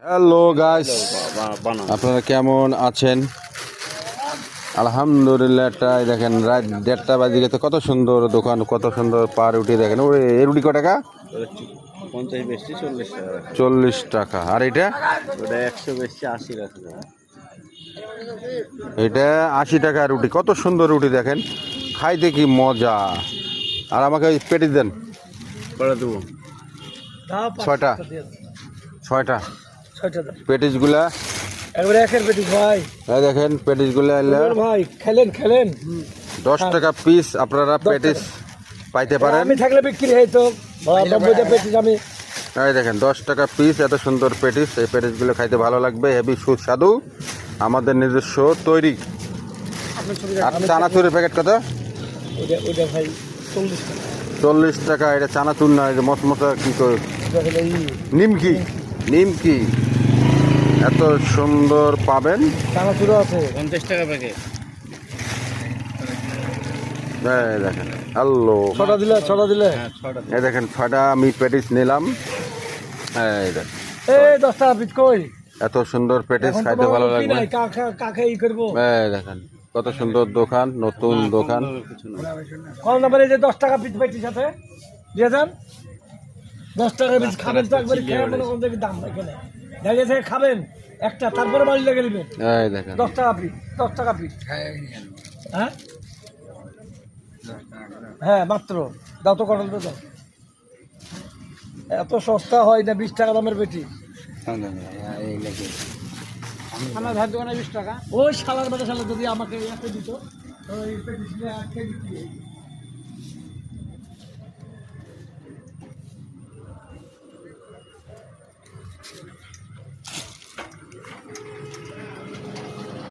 Hello guys, আপনারা কেমন আছেন? আলহামদুলিল্লাহ। এটাই দেখেন, রাত 1:30 বাজে গেছে। কত সুন্দর দোকান, কত সুন্দর পাউরুটি দেখেন। ওরে এই রুটি কত টাকা? 40 টাকা। আর এটা 100 বেশি 80 টাকা। এটা 80 টাকা রুটি। কত সুন্দর রুটি দেখেন, খাইতে কি মজা। আর আমাকে ওই পেটিস দেন করে দেবো। ছয়টা পেটিসগুলা। একবারে একের পেটিস ভাই। এই দেখেন পেটিসগুলা এলে ভাই খেলেন 10 টাকা পিস আপনারা পেটিস পাইতে পারেন। আমি থাকলে বিক্রি হইতো 90টা পেটিস আমি। এই দেখেন 10 টাকা পিস, এত সুন্দর পেটিস। এই পেটিসগুলো খাইতে ভালো লাগবে, হেভি সুস্বাদু, আমাদের নিজস্ব তৈরি। আর চানাচুরের প্যাকেট কত? ওইটা ভাই 40 টাকা। 40 টাকা। এটা চানাচুর না, এটা মশমশা কি করে, নিমকি এত সুন্দর পাবেন। চানাচুরও আছে 50 টাকা প্যাকেট। এই দেখেন হ্যালো, ছটা দিলে হ্যাঁ 6টা। এই দেখেন 6টা আমি পেটিস নিলাম। এই দেখেন এই 10 টাকা পিস কই? এত সুন্দর পেটিস খাইতে ভালো লাগবে। কাকে ই করবো? এই দেখেন কত সুন্দর দোকান, নতুন দোকান। কোন নাম্বারে যে 10 টাকা পিস পেটিস সাথে দিয়ে যান। 10 টাকা পিস খাবেন তো একবারে খেয়ে মনে কোন থেকে দাম এখানে দাঁড়িয়ে থেকে খাবেন একটা, তারপরে বাড়ি লেগে নেবেন। এই দেখেন 10 টাকা পিস 10 টাকা পিস। হ্যাঁ হ্যাঁ মাত্র দাও তো, কটল তো দাও। এত সস্তা হয় না 20 টাকা দামের পেটি। আমার ভাই দোকানে 20 টাকা। ওই শালার বেটা শালা যদি আমাকে এত দিত তো এই পেটি